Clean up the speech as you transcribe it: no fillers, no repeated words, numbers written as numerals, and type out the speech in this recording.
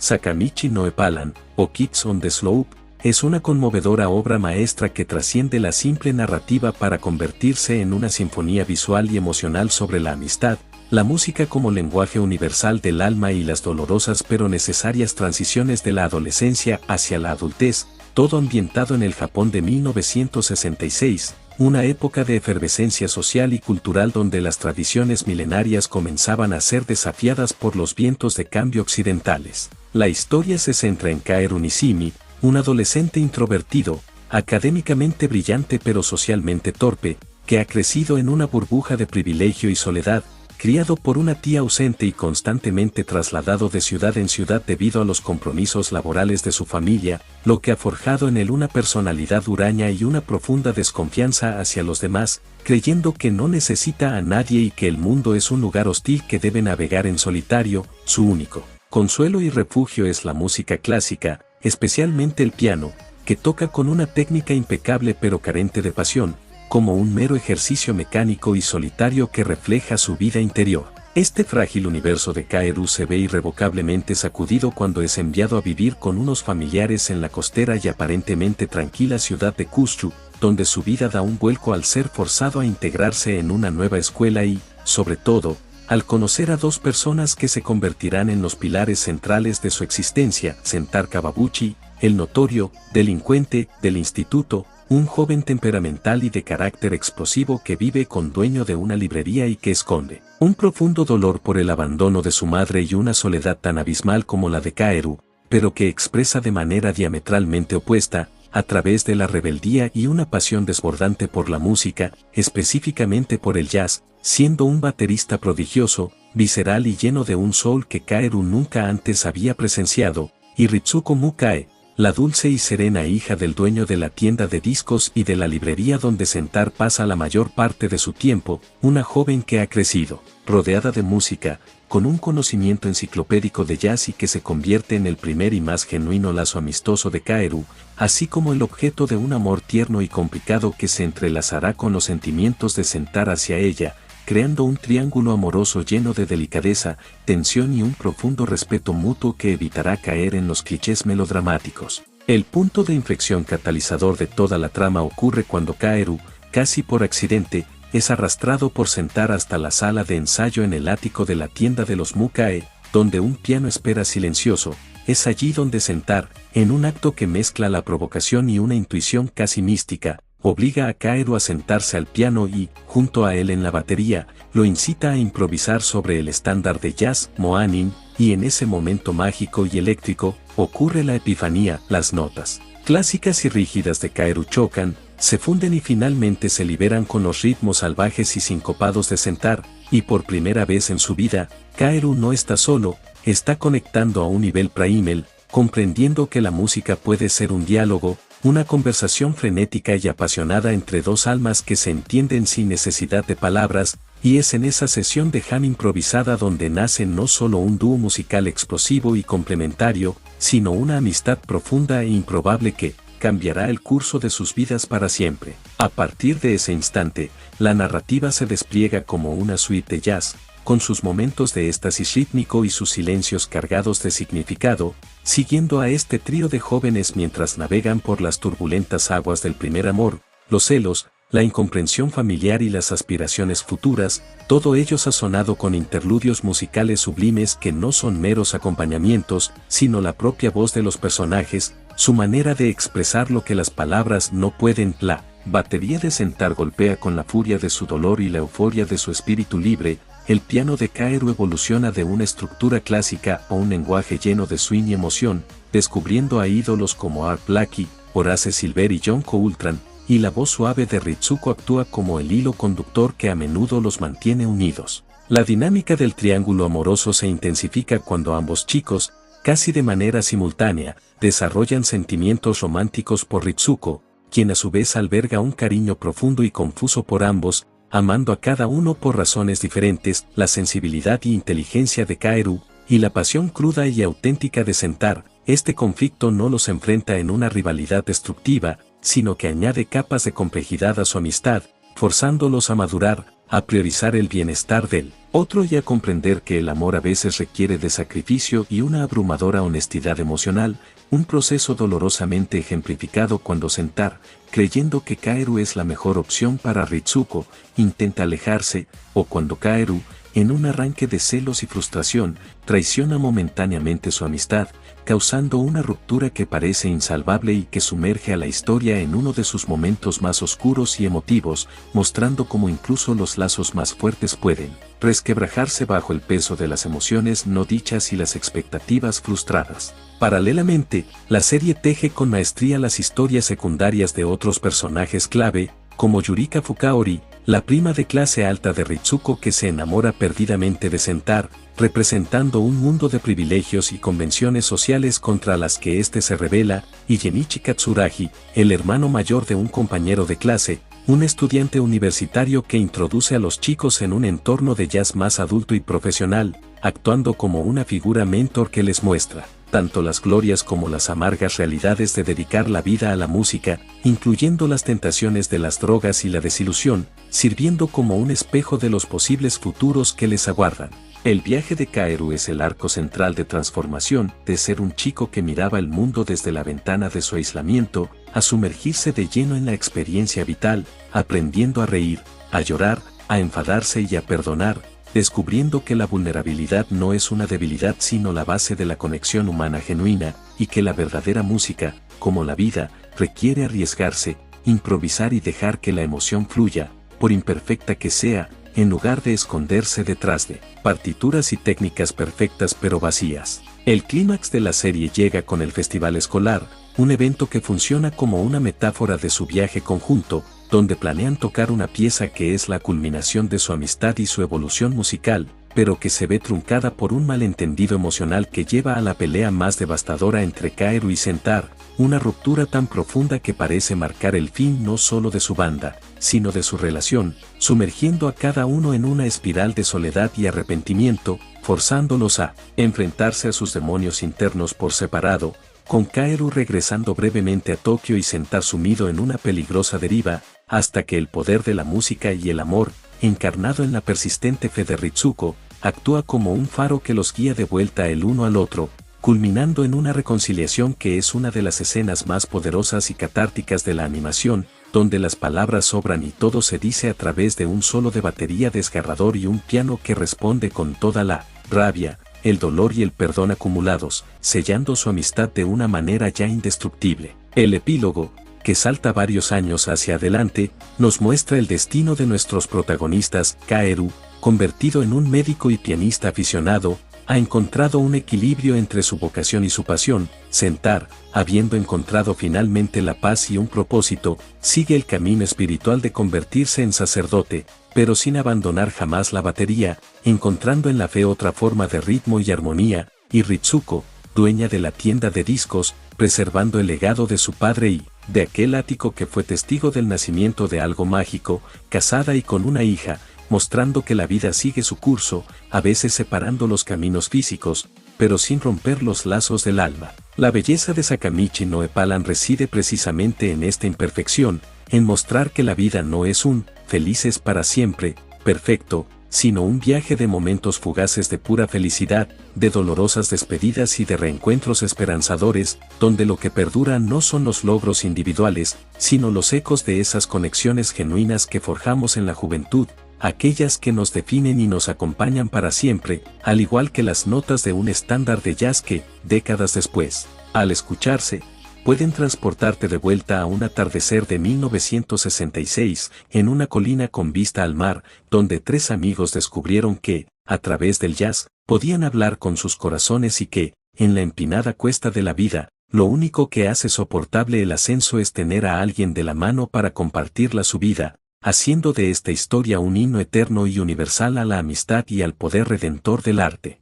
Sakamichi no Eppalan, o Kids on the Slope, es una conmovedora obra maestra que trasciende la simple narrativa para convertirse en una sinfonía visual y emocional sobre la amistad, la música como lenguaje universal del alma y las dolorosas pero necesarias transiciones de la adolescencia hacia la adultez, todo ambientado en el Japón de 1966, una época de efervescencia social y cultural donde las tradiciones milenarias comenzaban a ser desafiadas por los vientos de cambio occidentales. La historia se centra en Kaeru Nishimi, un adolescente introvertido, académicamente brillante pero socialmente torpe, que ha crecido en una burbuja de privilegio y soledad, criado por una tía ausente y constantemente trasladado de ciudad en ciudad debido a los compromisos laborales de su familia, lo que ha forjado en él una personalidad huraña y una profunda desconfianza hacia los demás, creyendo que no necesita a nadie y que el mundo es un lugar hostil que debe navegar en solitario. Su único consuelo y refugio es la música clásica, especialmente el piano, que toca con una técnica impecable pero carente de pasión, como un mero ejercicio mecánico y solitario que refleja su vida interior. Este frágil universo de Kaeru se ve irrevocablemente sacudido cuando es enviado a vivir con unos familiares en la costera y aparentemente tranquila ciudad de Kyushu, donde su vida da un vuelco al ser forzado a integrarse en una nueva escuela y, sobre todo, al conocer a dos personas que se convertirán en los pilares centrales de su existencia: Sentaro Kawaguchi, el notorio delincuente del instituto, un joven temperamental y de carácter explosivo que vive con dueño de una librería y que esconde un profundo dolor por el abandono de su madre y una soledad tan abismal como la de Kaeru, pero que expresa de manera diametralmente opuesta, a través de la rebeldía y una pasión desbordante por la música, específicamente por el jazz, siendo un baterista prodigioso, visceral y lleno de un soul que Kaeru nunca antes había presenciado, y Ritsuko Mukae, la dulce y serena hija del dueño de la tienda de discos y de la librería donde Sentaro pasa la mayor parte de su tiempo, una joven que ha crecido, rodeada de música, con un conocimiento enciclopédico de jazz y que se convierte en el primer y más genuino lazo amistoso de Kaeru, así como el objeto de un amor tierno y complicado que se entrelazará con los sentimientos de Sentaro hacia ella, creando un triángulo amoroso lleno de delicadeza, tensión y un profundo respeto mutuo que evitará caer en los clichés melodramáticos. El punto de inflexión catalizador de toda la trama ocurre cuando Kaeru, casi por accidente, es arrastrado por Sentaro hasta la sala de ensayo en el ático de la tienda de los Mukae, donde un piano espera silencioso. Es allí donde Sentaro, en un acto que mezcla la provocación y una intuición casi mística, obliga a Kaeru a sentarse al piano y, junto a él en la batería, lo incita a improvisar sobre el estándar de jazz Moanin, y en ese momento mágico y eléctrico, ocurre la epifanía. Las notas clásicas y rígidas de Kaeru chocan, se funden y finalmente se liberan con los ritmos salvajes y sincopados de Sentaro, y por primera vez en su vida, Kaeru no está solo, está conectando a un nivel primal, comprendiendo que la música puede ser un diálogo, una conversación frenética y apasionada entre dos almas que se entienden sin necesidad de palabras, y es en esa sesión de jam improvisada donde nace no solo un dúo musical explosivo y complementario, sino una amistad profunda e improbable que cambiará el curso de sus vidas para siempre. A partir de ese instante, la narrativa se despliega como una suite de jazz, con sus momentos de éxtasis rítmico y sus silencios cargados de significado, siguiendo a este trío de jóvenes mientras navegan por las turbulentas aguas del primer amor, los celos, la incomprensión familiar y las aspiraciones futuras, todo ello sazonado con interludios musicales sublimes que no son meros acompañamientos, sino la propia voz de los personajes, su manera de expresar lo que las palabras no pueden. La batería de Sentaro golpea con la furia de su dolor y la euforia de su espíritu libre. El piano de Kaeru evoluciona de una estructura clásica a un lenguaje lleno de swing y emoción, descubriendo a ídolos como Art Blakey, Horace Silver y John Coltrane, y la voz suave de Ritsuko actúa como el hilo conductor que a menudo los mantiene unidos. La dinámica del triángulo amoroso se intensifica cuando ambos chicos, casi de manera simultánea, desarrollan sentimientos románticos por Ritsuko, quien a su vez alberga un cariño profundo y confuso por ambos, amando a cada uno por razones diferentes. La sensibilidad y inteligencia de Kaeru, y la pasión cruda y auténtica de Sentaro. Este conflicto no los enfrenta en una rivalidad destructiva, sino que añade capas de complejidad a su amistad, forzándolos a madurar, a priorizar el bienestar del otro y a comprender que el amor a veces requiere de sacrificio y una abrumadora honestidad emocional, un proceso dolorosamente ejemplificado cuando Sentar, creyendo que Kaeru es la mejor opción para Ritsuko, intenta alejarse, o cuando Kaeru, en un arranque de celos y frustración, traiciona momentáneamente su amistad, causando una ruptura que parece insalvable y que sumerge a la historia en uno de sus momentos más oscuros y emotivos, mostrando cómo incluso los lazos más fuertes pueden resquebrajarse bajo el peso de las emociones no dichas y las expectativas frustradas. Paralelamente, la serie teje con maestría las historias secundarias de otros personajes clave, como Yurika Fukaori, la prima de clase alta de Ritsuko que se enamora perdidamente de Sentar, representando un mundo de privilegios y convenciones sociales contra las que éste se rebela, y Genichi Katsuragi, el hermano mayor de un compañero de clase, un estudiante universitario que introduce a los chicos en un entorno de jazz más adulto y profesional, actuando como una figura mentor que les muestra tanto las glorias como las amargas realidades de dedicar la vida a la música, incluyendo las tentaciones de las drogas y la desilusión, sirviendo como un espejo de los posibles futuros que les aguardan. El viaje de Kaeru es el arco central de transformación, de ser un chico que miraba el mundo desde la ventana de su aislamiento, a sumergirse de lleno en la experiencia vital, aprendiendo a reír, a llorar, a enfadarse y a perdonar, descubriendo que la vulnerabilidad no es una debilidad sino la base de la conexión humana genuina, y que la verdadera música, como la vida, requiere arriesgarse, improvisar y dejar que la emoción fluya, por imperfecta que sea, en lugar de esconderse detrás de partituras y técnicas perfectas pero vacías. El clímax de la serie llega con el festival escolar, un evento que funciona como una metáfora de su viaje conjunto, donde planean tocar una pieza que es la culminación de su amistad y su evolución musical, pero que se ve truncada por un malentendido emocional que lleva a la pelea más devastadora entre Kaeru y Sentar, una ruptura tan profunda que parece marcar el fin no solo de su banda, sino de su relación, sumergiendo a cada uno en una espiral de soledad y arrepentimiento, forzándolos a enfrentarse a sus demonios internos por separado, con Kaeru regresando brevemente a Tokio y Sentar sumido en una peligrosa deriva, hasta que el poder de la música y el amor, encarnado en la persistente fe de Ritsuko, actúa como un faro que los guía de vuelta el uno al otro, culminando en una reconciliación que es una de las escenas más poderosas y catárticas de la animación, donde las palabras sobran y todo se dice a través de un solo de batería desgarrador y un piano que responde con toda la rabia, el dolor y el perdón acumulados, sellando su amistad de una manera ya indestructible. El epílogo, que salta varios años hacia adelante, nos muestra el destino de nuestros protagonistas. Kaeru, convertido en un médico y pianista aficionado, ha encontrado un equilibrio entre su vocación y su pasión. Sentar, habiendo encontrado finalmente la paz y un propósito, sigue el camino espiritual de convertirse en sacerdote, pero sin abandonar jamás la batería, encontrando en la fe otra forma de ritmo y armonía, y Ritsuko, dueña de la tienda de discos, preservando el legado de su padre y de aquel ático que fue testigo del nacimiento de algo mágico, casada y con una hija, mostrando que la vida sigue su curso, a veces separando los caminos físicos, pero sin romper los lazos del alma. La belleza de Sakamichi no Eppalan reside precisamente en esta imperfección, en mostrar que la vida no es un felices para siempre, perfecto, sino un viaje de momentos fugaces de pura felicidad, de dolorosas despedidas y de reencuentros esperanzadores, donde lo que perdura no son los logros individuales, sino los ecos de esas conexiones genuinas que forjamos en la juventud, aquellas que nos definen y nos acompañan para siempre, al igual que las notas de un estándar de jazz que, décadas después, al escucharse, pueden transportarte de vuelta a un atardecer de 1966, en una colina con vista al mar, donde tres amigos descubrieron que, a través del jazz, podían hablar con sus corazones y que, en la empinada cuesta de la vida, lo único que hace soportable el ascenso es tener a alguien de la mano para compartirla su vida, haciendo de esta historia un himno eterno y universal a la amistad y al poder redentor del arte.